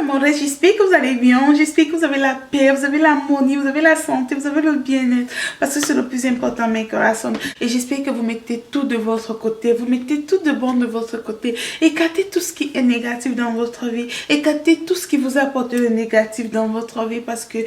mon reste, j'espère que vous allez bien, j'espère que vous avez la paix, vous avez l'harmonie, vous avez la santé, vous avez le bien-être, parce que c'est le plus important, mes corazones. Et j'espère que vous mettez tout de votre côté, vous mettez tout de bon de votre côté, écartez tout ce qui est négatif dans votre vie, écartez tout ce qui vous apporte le négatif dans votre vie, parce que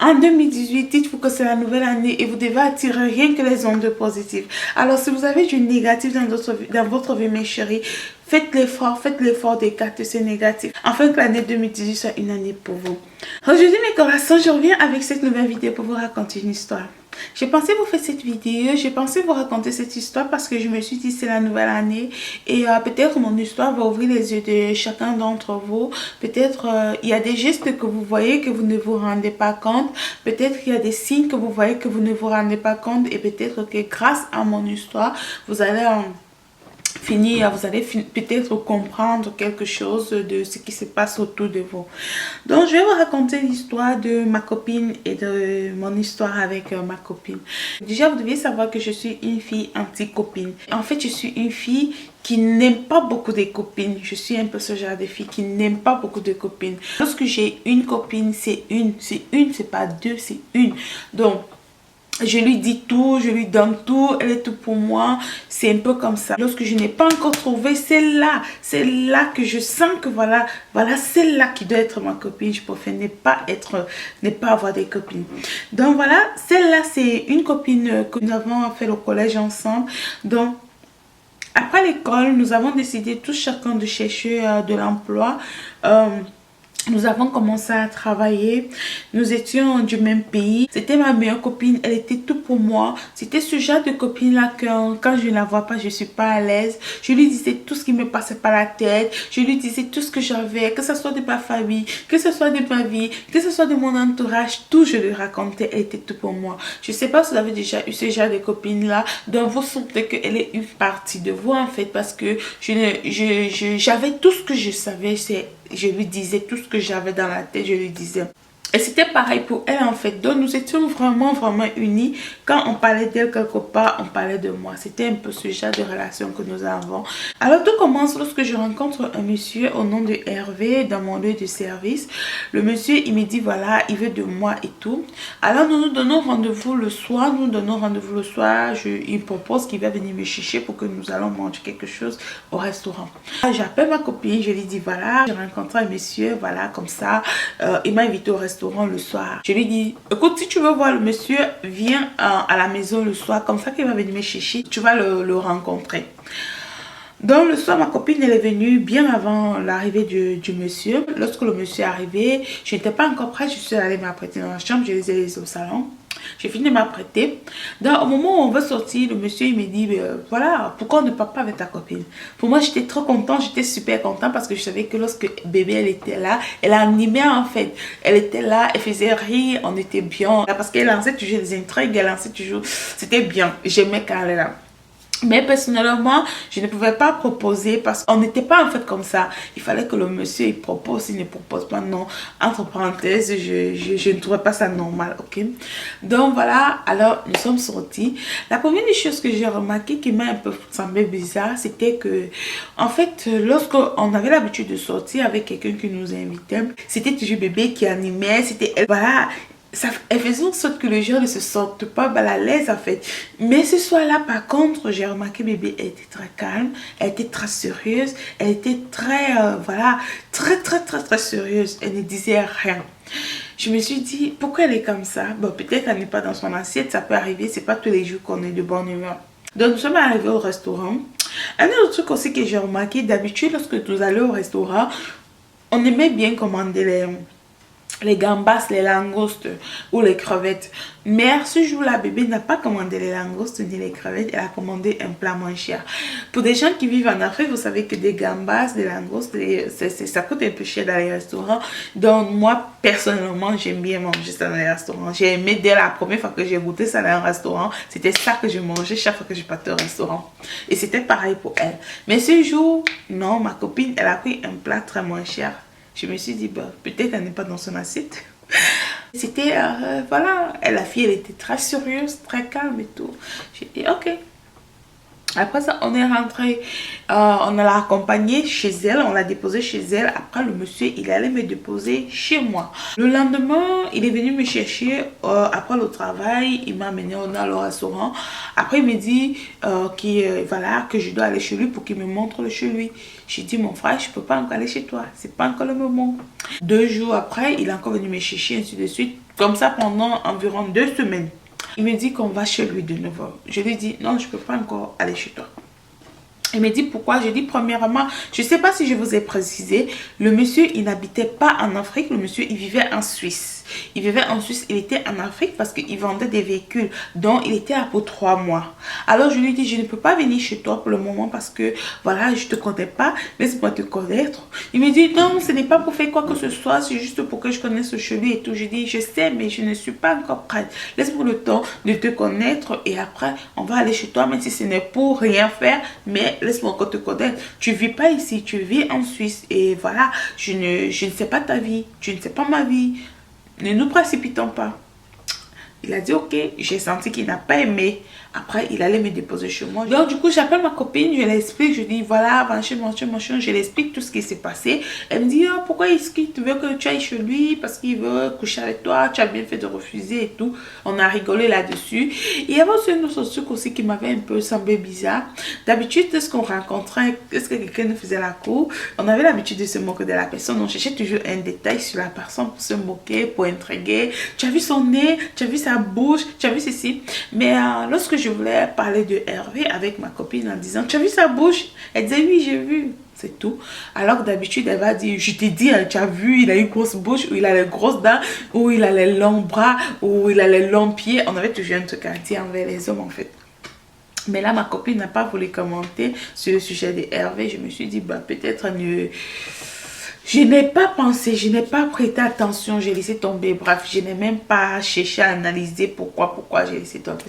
en 2018, dites-vous que c'est la nouvelle année et vous devez attirer rien que les ondes positives. Alors si vous avez du négatif dans votre vie, mes chéris, faites l'effort d'écarter ce négatif, afin que l'année 2018 soit une année pour vous. Aujourd'hui, mes corazones, je reviens avec cette nouvelle vidéo pour vous raconter une histoire. J'ai pensé vous faire cette vidéo, j'ai pensé vous raconter cette histoire parce que je me suis dit c'est la nouvelle année et peut-être mon histoire va ouvrir les yeux de chacun d'entre vous. Peut-être il y a des gestes que vous voyez que vous ne vous rendez pas compte. Peut-être qu'il y a des signes que vous voyez que vous ne vous rendez pas compte et peut-être que grâce à mon histoire, vous allez peut-être comprendre quelque chose de ce qui se passe autour de vous. Donc je vais vous raconter l'histoire de ma copine et de mon histoire avec ma copine. Déjà vous devez savoir que je suis une fille anti-copine. En fait je suis une fille qui n'aime pas beaucoup de copines. Je suis un peu ce genre de fille qui n'aime pas beaucoup de copines. Lorsque j'ai une copine, c'est pas deux, c'est une. Donc je lui dis tout, je lui donne tout, elle est tout pour moi, c'est un peu comme ça. Lorsque je n'ai pas encore trouvé celle-là que je sens que voilà celle-là qui doit être ma copine, je préfère ne pas avoir des copines. Donc voilà, celle-là c'est une copine que nous avons fait le collège ensemble. Donc après l'école, nous avons décidé tous chacun de chercher de l'emploi. Nous avons commencé à travailler, nous étions du même pays, c'était ma meilleure copine, elle était tout pour moi. C'était ce genre de copine là que quand je ne la vois pas, je suis pas à l'aise. Je lui disais tout ce qui me passait par la tête, je lui disais tout ce que j'avais, que ce soit de ma famille, que ce soit de ma vie, que ce soit de mon entourage, tout je lui racontais, elle était tout pour moi. Je sais pas si vous avez déjà eu ce genre de copine là, donc vous sentez qu'elle est une partie de vous en fait, parce que j'avais tout ce que je savais, je lui disais tout ce que j'avais dans la tête, je lui disais. Et c'était pareil pour elle en fait. Donc nous étions vraiment unis. Quand on parlait d'elle quelque part, on parlait de moi. C'était un peu ce genre de relation que nous avons. Alors tout commence lorsque je rencontre un monsieur au nom de Hervé dans mon lieu de service. Le monsieur il me dit voilà, il veut de moi et tout. Alors nous donnons rendez-vous le soir. Il propose qu'il va venir me chercher pour que nous allons manger quelque chose au restaurant. J'appelle ma copine, je lui dis voilà, j'ai rencontré un monsieur, voilà comme ça. Il m'a invité au restaurant le soir. Je lui dis écoute, si tu veux voir le monsieur, viens à la maison le soir, comme ça qu'il va venir me chercher, tu vas le rencontrer. Donc le soir, ma copine elle est venue bien avant l'arrivée du monsieur. Lorsque le monsieur est arrivé, je n'étais pas encore prête, je suis allée m'apprêter dans la chambre, je les ai laissés au salon. J'ai fini de m'apprêter. Donc au moment où on veut sortir, le monsieur il me dit voilà, pourquoi on ne part pas avec ta copine? Pour moi j'étais trop contente, j'étais super contente parce que je savais que lorsque bébé elle était là, elle animait en fait. Elle était là, elle faisait rire, on était bien. Parce qu'elle lançait toujours des intrigues, elle lançait toujours, c'était bien, j'aimais quand elle est là. Mais personnellement, je ne pouvais pas proposer parce qu'on n'était pas en fait comme ça. Il fallait que le monsieur il propose, il ne propose pas, non. Entre parenthèses, je ne trouvais pas ça normal, ok. Donc voilà, alors nous sommes sortis. La première des choses que j'ai remarqué qui m'a un peu semblé bizarre, c'était que, en fait, lorsqu'on avait l'habitude de sortir avec quelqu'un qui nous invitait, c'était toujours bébé qui animait, c'était elle. Voilà. Elle faisait en sorte que les gens ne se sentent pas mal à l'aise en fait. Mais ce soir-là, par contre, j'ai remarqué bébé, elle était très calme, elle était très sérieuse, elle était très, très sérieuse. Elle ne disait rien. Je me suis dit, pourquoi elle est comme ça? Bon, peut-être qu'elle n'est pas dans son assiette, ça peut arriver, c'est pas tous les jours qu'on est de bonne humeur. Donc, nous sommes arrivés au restaurant. Un autre truc aussi que j'ai remarqué, d'habitude, lorsque nous allons au restaurant, on aimait bien commander les gambas, les langoustes ou les crevettes. Mais ce jour-là, bébé n'a pas commandé les langoustes ni les crevettes. Elle a commandé un plat moins cher. Pour des gens qui vivent en Afrique, vous savez que des gambas, des langoustes, ça coûte un peu cher dans les restaurants. Donc moi, personnellement, j'aime bien manger ça dans les restaurants. J'ai aimé dès la première fois que j'ai goûté ça dans un restaurant. C'était ça que je mangeais chaque fois que je partais au restaurant. Et c'était pareil pour elle. Mais ce jour, non, ma copine, elle a pris un plat très moins cher. Je me suis dit, bah, peut-être qu'elle n'est pas dans son assiette. C'était, voilà, la fille, elle était très sérieuse, très calme et tout. J'ai dit, ok. Après ça, on est rentré, on l'a accompagnée chez elle, on l'a déposée chez elle. Après, le monsieur, il allait me déposer chez moi. Le lendemain, il est venu me chercher après le travail. Il m'a amené au restaurant. Après, il me dit voilà, que je dois aller chez lui pour qu'il me montre le chez lui. J'ai dit, mon frère, je ne peux pas encore aller chez toi. C'est pas encore le moment. 2 jours après, il est encore venu me chercher, ainsi de suite. Comme ça, pendant environ 2 semaines. Il me dit qu'on va chez lui de nouveau. Je lui dis, non, je ne peux pas encore aller chez toi. Il me dit pourquoi. Je dis premièrement, je ne sais pas si je vous ai précisé, le monsieur, il n'habitait pas en Afrique, le monsieur, il vivait en Suisse. Il vivait en Suisse, il était en Afrique parce qu'il vendait des véhicules dont il était là pour 3 mois. Alors je lui dis, je ne peux pas venir chez toi pour le moment parce que voilà, je ne te connais pas, laisse-moi te connaître. Il me dit, non, ce n'est pas pour faire quoi que ce soit, c'est juste pour que je connaisse chez lui et tout. Je dis, je sais, mais je ne suis pas encore prête. Laisse-moi le temps de te connaître et après, on va aller chez toi, même si ce n'est pour rien faire, mais laisse-moi encore te connaître. Tu ne vis pas ici, tu vis en Suisse et voilà, je ne sais pas ta vie, tu ne sais pas ma vie. Ne nous précipitons pas. Il a dit ok, j'ai senti qu'il n'a pas aimé. Après, il allait me déposer chez moi. Donc, du coup, j'appelle ma copine, je l'explique, je dis voilà, machin, je l'explique tout ce qui s'est passé. Elle me dit oh, pourquoi est-ce qu'il veut que tu ailles chez lui? Parce qu'il veut coucher avec toi, tu as bien fait de refuser et tout. On a rigolé là-dessus. Il y avait aussi un autre truc aussi qui m'avait un peu semblé bizarre. D'habitude, est-ce qu'on rencontrait, est-ce que quelqu'un nous faisait la cour? On avait l'habitude de se moquer de la personne. On cherchait toujours un détail sur la personne pour se moquer, pour intriguer. Tu as vu son nez, tu as vu sa bouche, tu as vu ceci. Mais lorsque je voulais parler de Hervé avec ma copine en disant tu as vu sa bouche, elle disait oui j'ai vu, c'est tout. Alors d'habitude elle va dire je t'ai dit hein, tu as vu il a une grosse bouche, ou il a les grosses dents, ou il a les longs bras, ou il a les longs pieds. On avait toujours un truc à dire envers les hommes en fait. Mais là ma copine n'a pas voulu commenter sur le sujet de Hervé. Je me suis dit bah peut-être je n'ai pas pensé, je n'ai pas prêté attention, j'ai laissé tomber. Bref, je n'ai même pas cherché à analyser pourquoi j'ai laissé tomber.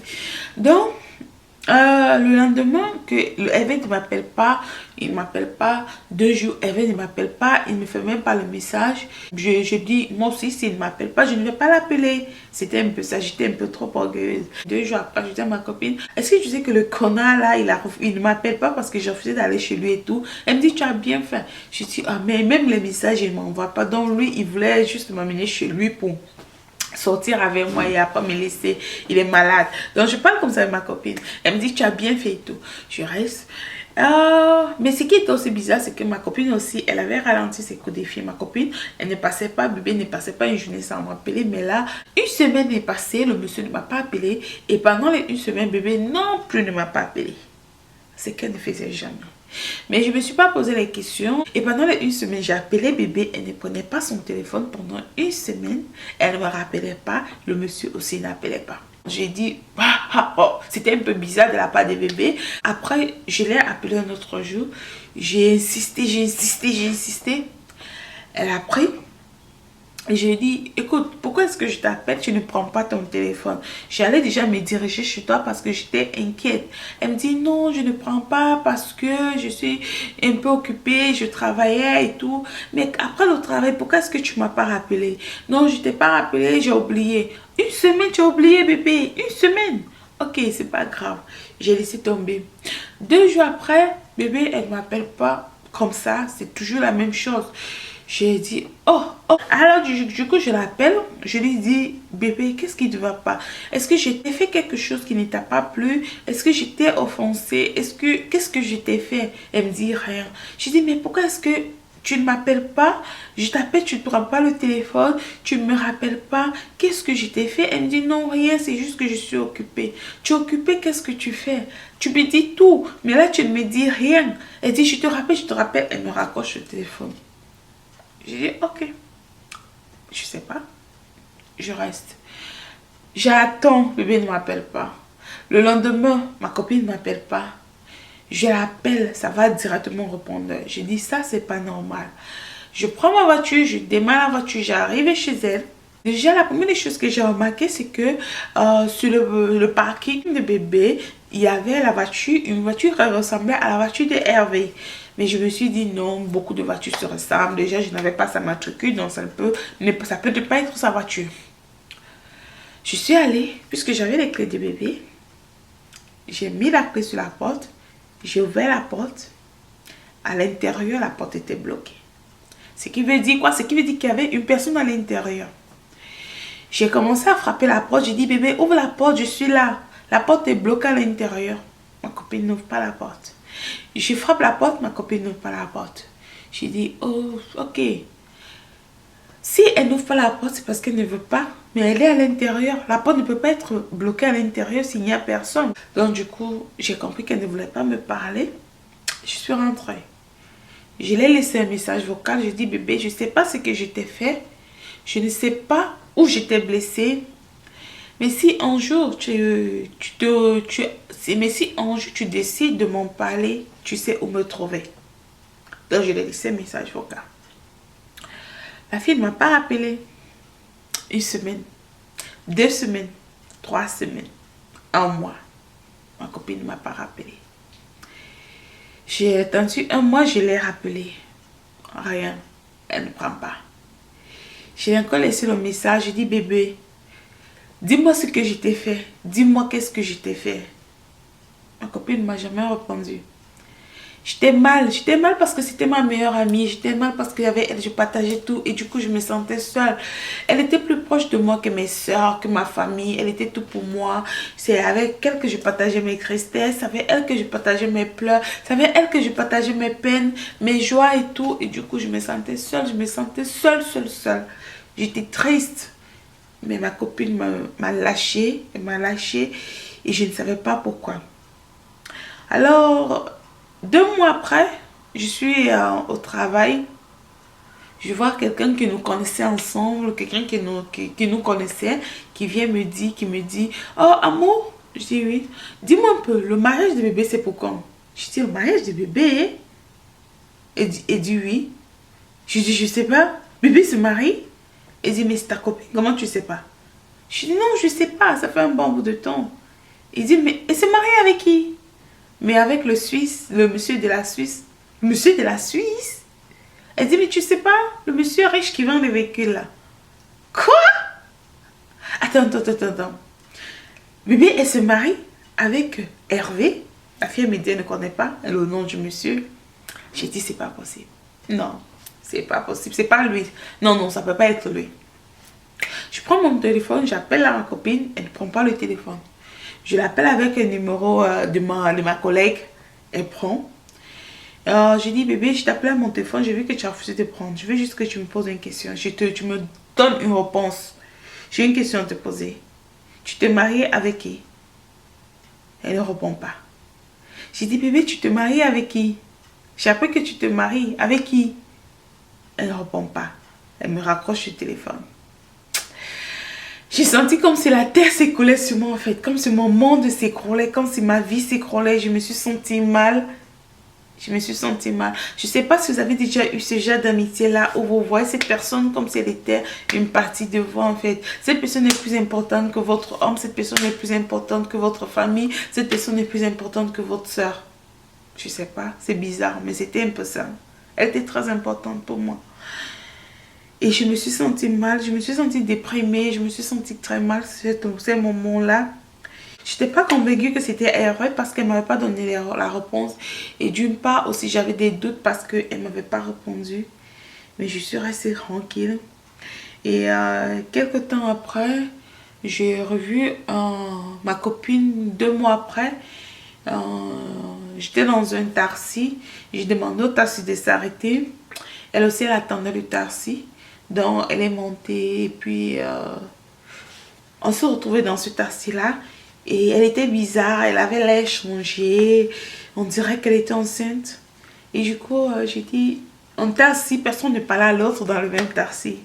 Donc, le lendemain, Hervé ne m'appelle pas, il ne m'appelle pas. 2 jours, Hervé ne m'appelle pas, il ne me fait même pas le message. Je dis, moi aussi, s'il ne m'appelle pas, je ne vais pas l'appeler. C'était un peu ça, j'étais un peu trop orgueilleuse. 2 jours après, je dis à ma copine, est-ce que tu sais que le connard là, il ne m'appelle pas parce que j'ai refusé d'aller chez lui et tout. Elle me dit, tu as bien fait. Je dis, ah, mais même les messages, il ne m'envoie pas. Donc lui, il voulait juste m'amener chez lui pour sortir avec moi et après me laisser. Il est malade. Donc je parle comme ça avec ma copine. Elle me dit tu as bien fait et tout. Je reste. Mais ce qui était aussi bizarre, c'est que ma copine aussi, elle avait ralenti ses coups de fil. Ma copine, elle ne passait pas, bébé ne passait pas une journée sans m'appeler. Mais là, une semaine est passée, le monsieur ne m'a pas appelé. Et pendant les 1 semaine, bébé non plus ne m'a pas appelé. C'est qu'elle ne faisait jamais. Mais je ne me suis pas posé les questions. Et pendant les 1 semaine, j'ai appelé bébé. Elle ne prenait pas son téléphone pendant 1 semaine. Elle ne me rappelait pas. Le monsieur aussi n'appelait pas. J'ai dit, c'était un peu bizarre de la part des bébés. Après, je l'ai appelé un autre jour. J'ai insisté. Elle a pris. Et je lui ai dit, écoute, pourquoi est-ce que je t'appelle, tu ne prends pas ton téléphone? J'allais déjà me diriger chez toi parce que j'étais inquiète. Elle me dit, non, je ne prends pas parce que je suis un peu occupée, je travaillais et tout. Mais après le travail, pourquoi est-ce que tu ne m'as pas rappelé? Non, je ne t'ai pas rappelé, j'ai oublié. 1 semaine, tu as oublié, bébé. 1 semaine. Ok, c'est pas grave. J'ai laissé tomber. 2 jours après, bébé, elle ne m'appelle pas comme ça. C'est toujours la même chose. J'ai dit, oh. Alors, du coup, je l'appelle. Je lui dis, bébé, qu'est-ce qui ne va pas? Est-ce que j'ai fait quelque chose qui ne t'a pas plu? Est-ce que j'étais offensée? Qu'est-ce que je t'ai fait? Elle me dit rien. Je dis, mais pourquoi est-ce que tu ne m'appelles pas? Je t'appelle, tu ne prends pas le téléphone. Tu ne me rappelles pas. Qu'est-ce que je t'ai fait? Elle me dit, non, rien, c'est juste que je suis occupée. Tu es occupée, qu'est-ce que tu fais? Tu me dis tout, mais là, tu ne me dis rien. Elle dit, je te rappelle. Elle me raccroche le téléphone. J'ai dit, ok. Je sais pas. Je reste. J'attends. Bébé ne m'appelle pas. Le lendemain, ma copine ne m'appelle pas. Je l'appelle. Ça va directement au répondeur. Je dis, ça, c'est pas normal. Je prends ma voiture. Je démarre la voiture. J'arrive chez elle. Déjà, la première des choses que j'ai remarqué, c'est que sur le parking de bébé, il y avait la voiture, une voiture qui ressemblait à la voiture de Hervé. Mais je me suis dit non, beaucoup de voitures se ressemblent. Déjà, je n'avais pas sa matricule, donc ça peut ne pas être sa voiture. Je suis allée, puisque j'avais les clés de bébé. J'ai mis la clé sur la porte. J'ai ouvert la porte. À l'intérieur, la porte était bloquée. Ce qui veut dire quoi? Ce qui veut dire qu'il y avait une personne à l'intérieur. J'ai commencé à frapper la porte. J'ai dit, bébé, ouvre la porte, je suis là. La porte est bloquée à l'intérieur. Ma copine n'ouvre pas la porte. Je frappe la porte, ma copine n'ouvre pas la porte. J'ai dit, oh, ok. Si elle n'ouvre pas la porte, c'est parce qu'elle ne veut pas. Mais elle est à l'intérieur. La porte ne peut pas être bloquée à l'intérieur s'il n'y a personne. Donc du coup, j'ai compris qu'elle ne voulait pas me parler. Je suis rentrée. Je l'ai laissé un message vocal. J'ai dit, bébé, je ne sais pas ce que je t'ai fait. Je ne sais pas où je t'ai blessé. Mais si un jour mais si un jour tu décides de m'en parler, tu sais où me trouver. Donc je l'ai laissé un message vocal. La fille ne m'a pas rappelé. Une semaine, 2 semaines, 3 semaines, 1 mois. Ma copine ne m'a pas rappelé. J'ai attendu 1 mois, je l'ai rappelé. Rien. Elle ne prend pas. J'ai encore laissé le message. J'ai dit, bébé, dis-moi ce que je t'ai fait. Dis-moi qu'est-ce que je t'ai fait. Ma copine ne m'a jamais répondu. J'étais mal parce que c'était ma meilleure amie. J'étais mal parce qu'il y avait elle, je partageais tout et du coup je me sentais seule. Elle était plus proche de moi que mes soeurs, que ma famille. Elle était tout pour moi. C'est avec elle que je partageais mes tristesses. C'est avec elle que je partageais mes pleurs. C'est avec elle que je partageais mes peines, mes joies et tout. Et du coup je me sentais seule. Je me sentais seule. J'étais triste. Mais ma copine m'a lâchée. Elle m'a lâchée et je ne savais pas pourquoi. Alors, 2 mois après, je suis au travail. Je vois quelqu'un que nous connaissait ensemble, quelqu'un qui nous connaissait, qui vient me dire, oh amour, je dis oui. Dis-moi un peu, le mariage de bébé c'est pour quand? Je dis, le mariage de bébé? Elle dit oui. Je dis, je sais pas. Bébé se marie? Elle dit, mais c'est ta copine, comment tu sais pas? Je dis, non, je sais pas, ça fait un bon bout de temps. Il dit, mais elle s'est mariée avec qui? Mais avec le Suisse, le monsieur de la Suisse. Monsieur de la Suisse? Elle dit, mais tu sais pas, le monsieur riche qui vend les véhicules là. Quoi? Attends. Bébé, elle se marie avec Hervé. La fille me dit, elle ne connaît pas le nom du monsieur. J'ai dit, c'est pas possible. Non, c'est pas possible. C'est pas lui. Non, ça peut pas être lui. Je prends mon téléphone, j'appelle à ma copine, elle ne prend pas le téléphone. Je l'appelle avec un numéro de ma collègue. Elle prend. Je dis, bébé, je t'appelle à mon téléphone. J'ai vu que tu as refusé de prendre. Je veux juste que tu me poses une question. Tu me donnes une réponse. J'ai une question à te poser. Tu t'es mariée avec qui? Elle ne répond pas. J'ai dit, bébé, tu te maries avec qui? J'ai appris que tu te maries. Avec qui? Elle ne répond pas. Elle me raccroche le téléphone. J'ai senti comme si la terre s'écoulait sur moi en fait. Comme si mon monde s'écroulait. Comme si ma vie s'écroulait. Je me suis sentie mal. Je ne sais pas si vous avez déjà eu ce genre d'amitié là où vous voyez cette personne comme si elle était une partie de vous en fait. Cette personne est plus importante que votre homme. Cette personne est plus importante que votre famille. Cette personne est plus importante que votre soeur. Je sais pas. C'est bizarre mais c'était un peu ça. Elle était très importante pour moi. Et je me suis sentie mal, je me suis sentie déprimée, je me suis sentie très mal ces moments-là. Je n'étais pas convaincue que c'était erreur parce qu'elle ne m'avait pas donné la réponse. Et d'une part aussi, j'avais des doutes parce qu'elle ne m'avait pas répondu. Mais je suis restée tranquille. Et quelques temps après, j'ai revu ma copine 2 mois après. J'étais dans un taxi. J'ai demandé au taxi de s'arrêter. Elle aussi, elle attendait le taxi. Donc, elle est montée et puis on s'est retrouvés dans ce taxi-là. Et elle était bizarre, elle avait l'air changé. On dirait qu'elle était enceinte. Et du coup, j'ai dit, on était assis, personne ne parlait à l'autre dans le même taxi.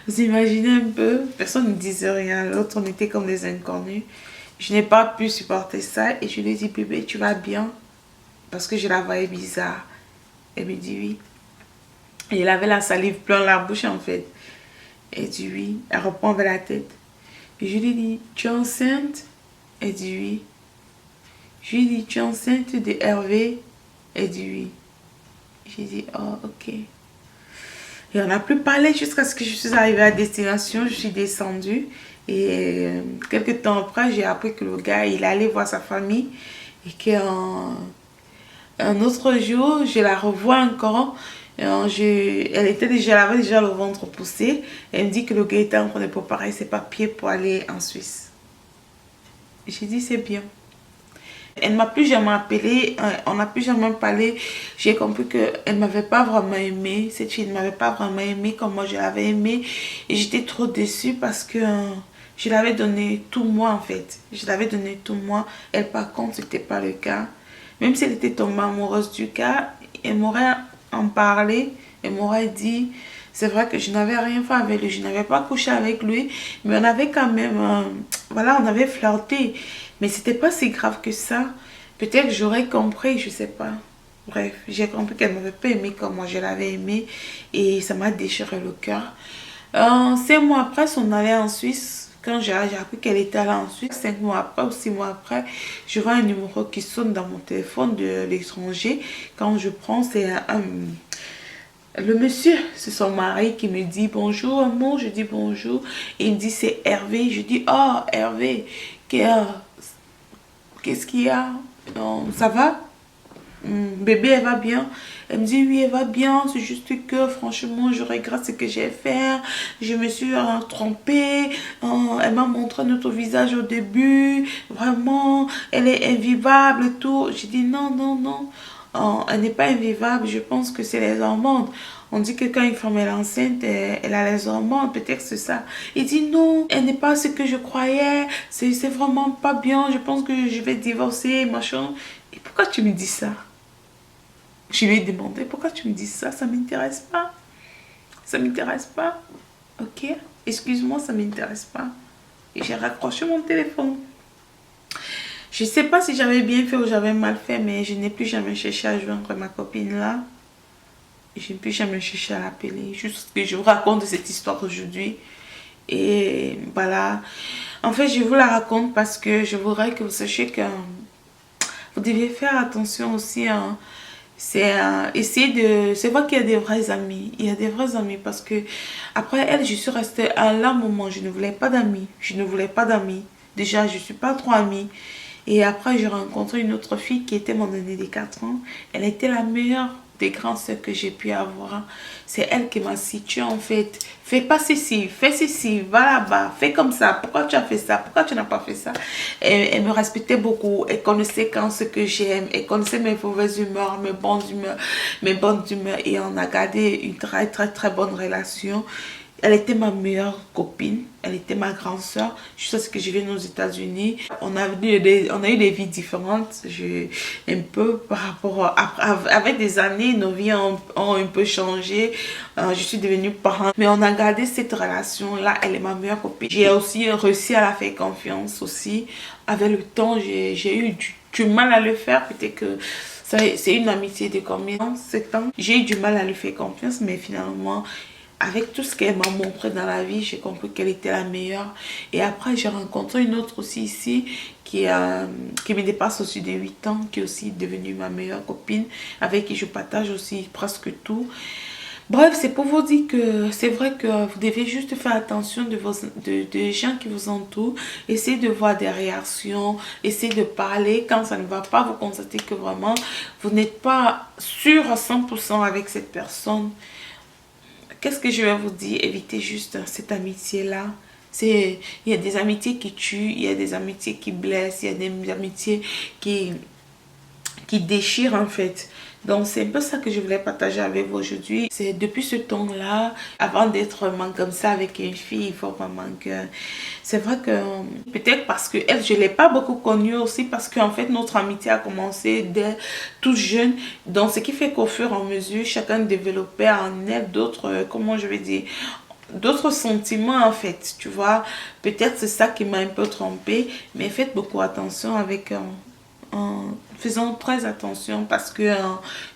Vous imaginez un peu, personne ne disait rien à l'autre, on était comme des inconnus. Je n'ai pas pu supporter ça et je lui ai dit, bébé, tu vas bien? Parce que je la voyais bizarre. Elle me dit oui. Et elle avait la salive plein la bouche en fait. Elle dit oui. Elle reprend vers la tête. Et je lui dis, tu es enceinte? Elle dit oui. Je lui dis, tu es enceinte de Hervé? Elle dit oui. J'ai dit, oh ok. Et on n'a plus parlé jusqu'à ce que je suis arrivée à destination. Je suis descendue. Et quelques temps après, j'ai appris que le gars, il allait voir sa famille. Et que Un autre jour, je la revois encore. Elle avait déjà le ventre poussé. Elle me dit que le gars était en train de préparer ses papiers pour aller en Suisse. J'ai dit c'est bien. Elle ne m'a plus jamais appelé, on n'a plus jamais parlé. J'ai compris qu'elle ne m'avait pas vraiment aimé. Cette fille ne m'avait pas vraiment aimé comme moi je l'avais aimé. Et j'étais trop déçue parce que je l'avais donné tout moi en fait. Je l'avais donné tout moi. Elle par contre, ce n'était pas le cas. Même si elle était tombée amoureuse du gars, elle m'aurait en parlé. Elle m'aurait dit, c'est vrai que je n'avais rien fait avec lui. Je n'avais pas couché avec lui. Mais on avait quand même, voilà, on avait flirté. Mais c'était pas si grave que ça. Peut-être que j'aurais compris, je sais pas. Bref, j'ai compris qu'elle m'avait pas aimé comme moi je l'avais aimé. Et ça m'a déchiré le cœur. 5 mois après, on allait en Suisse. Quand j'ai appris qu'elle était allée en Suisse, 5 mois après ou 6 mois après, je vois un numéro qui sonne dans mon téléphone de l'étranger. Quand je prends, c'est le monsieur, c'est son mari qui me dit bonjour, amour. Je dis bonjour. Et il me dit c'est Hervé. Je dis oh, Hervé. Qu'est-ce qu'il y a? Ça va? Bébé, elle va bien? Elle me dit oui, elle va bien. C'est juste que franchement, je regrette ce que j'ai fait. Je me suis trompée. Elle m'a montré notre visage au début. Vraiment, elle est invivable et tout. J'ai dit non, non, non. Elle n'est pas invivable. Je pense que c'est les hormones. On dit que quand une femme est enceinte, elle a les hormones, peut-être c'est ça. Il dit non, elle n'est pas ce que je croyais, c'est vraiment pas bien, je pense que je vais divorcer, machin. Et pourquoi tu me dis ça? Je lui ai demandé, pourquoi tu me dis ça? Ça m'intéresse pas. Ça m'intéresse pas. Ok, excuse-moi, ça m'intéresse pas. Et j'ai raccroché mon téléphone. Je sais pas si j'avais bien fait ou j'avais mal fait, mais je n'ai plus jamais cherché à joindre ma copine là. Je n'ai plus jamais cherché à l'appeler. Juste que je vous raconte cette histoire aujourd'hui. Et voilà. En fait, je vous la raconte parce que je voudrais que vous sachiez que vous devez faire attention aussi. C'est essayer de... C'est vrai qu'il y a des vrais amis. Il y a des vrais amis parce que après elle, je suis restée à un moment. Je ne voulais pas d'amis. Je ne voulais pas d'amis. Déjà, je ne suis pas trop amie. Et après, j'ai rencontré une autre fille qui était mon aînée de 4 ans. Elle était la meilleure des grandes sœurs que j'ai pu avoir. C'est elle qui m'a située en fait. Fais pas ceci, fais ceci, va là-bas, fais comme ça. Pourquoi tu as fait ça? Pourquoi tu n'as pas fait ça? Elle me respectait beaucoup. Elle connaissait quand ce que j'aime. Elle connaissait mes mauvaises humeurs, mes bonnes humeurs, mes bonnes humeurs. Et on a gardé une très très très bonne relation. Elle était ma meilleure copine, elle était ma grande soeur. Jusqu'à ce que je vienne aux États-Unis, on a eu des vies différentes. Un peu par rapport avec des années, nos vies ont un peu changé. Je suis devenue parent, mais on a gardé cette relation-là. Elle est ma meilleure copine. J'ai aussi réussi à la faire confiance aussi. Avec le temps, j'ai eu du mal à le faire. Peut-être que c'est une amitié de combien? 7 ans. J'ai eu du mal à lui faire confiance, mais finalement, avec tout ce qu'elle m'a montré dans la vie, j'ai compris qu'elle était la meilleure. Et après, j'ai rencontré une autre aussi ici qui me dépasse aussi de 8 ans, qui est aussi devenue ma meilleure copine, avec qui je partage aussi presque tout. Bref, c'est pour vous dire que c'est vrai que vous devez juste faire attention des gens qui vous entourent. Essayez de voir des réactions, essayez de parler. Quand ça ne va pas, vous constatez que vraiment, vous n'êtes pas sûr à 100% avec cette personne. Qu'est-ce que je vais vous dire? Évitez juste cette amitié-là. Il y a des amitiés qui tuent, il y a des amitiés qui blessent, il y a des amitiés qui déchirent en fait. Donc c'est un peu ça que je voulais partager avec vous aujourd'hui. C'est depuis ce temps-là, avant d'être vraiment comme ça avec une fille, il faut vraiment que... C'est vrai que peut-être parce que elle, je ne l'ai pas beaucoup connue aussi parce qu'en fait notre amitié a commencé dès toute jeune. Donc ce qui fait qu'au fur et à mesure, chacun développait en elle d'autres, comment je vais dire, d'autres sentiments en fait, tu vois. Peut-être c'est ça qui m'a un peu trompée, mais faites beaucoup attention avec... en faisant très attention parce que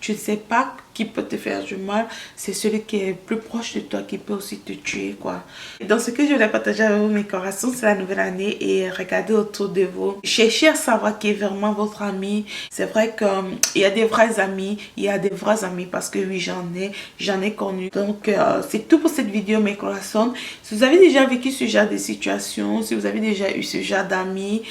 tu ne sais pas qui peut te faire du mal. C'est celui qui est plus proche de toi qui peut aussi te tuer quoi. Et dans ce que je voulais partager avec vous mes corazones, c'est la nouvelle année et regardez autour de vous, cherchez à savoir qui est vraiment votre ami. C'est vrai qu'il y a des vrais amis, il y a des vrais amis parce que oui j'en ai connu. Donc c'est tout pour cette vidéo mes corazones. Si vous avez déjà vécu ce genre de situation, si vous avez déjà eu ce genre d'amis,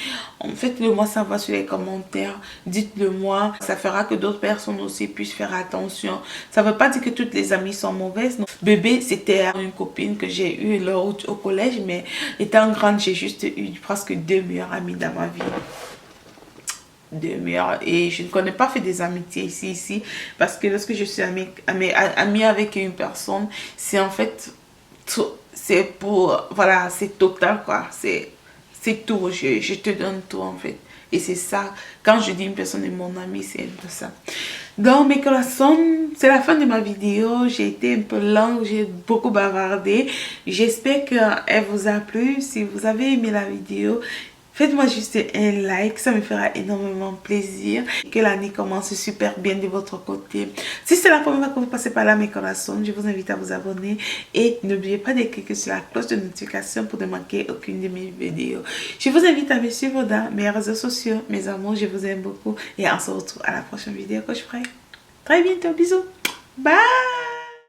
faites-le moi savoir sur les commentaires. Dites dites-le moi. Ça fera que d'autres personnes aussi puissent faire attention. Ça ne veut pas dire que toutes les amies sont mauvaises. Non. Bébé, c'était une copine que j'ai eue là au collège, mais étant grande, j'ai juste eu presque 2 meilleures amies dans ma vie. 2 meilleures. Et je ne connais pas fait des amitiés ici, parce que lorsque je suis amie avec une personne, c'est en fait, c'est pour, voilà, c'est total quoi, c'est tout, je te donne tout en fait. Et c'est ça, quand je dis une personne est mon ami, c'est un peu ça. Donc mes corazones, c'est la fin de ma vidéo. J'ai été un peu longue, j'ai beaucoup bavardé. J'espère qu'elle vous a plu. Si vous avez aimé la vidéo, faites-moi juste un like, ça me fera énormément plaisir. Que l'année commence super bien de votre côté. Si c'est la première fois que vous passez par là, mes corazones, je vous invite à vous abonner. Et n'oubliez pas de cliquer sur la cloche de notification pour ne manquer aucune de mes vidéos. Je vous invite à me suivre dans mes réseaux sociaux. Mes amours, je vous aime beaucoup. Et on se retrouve à la prochaine vidéo que je ferai très bientôt. Bisous. Bye.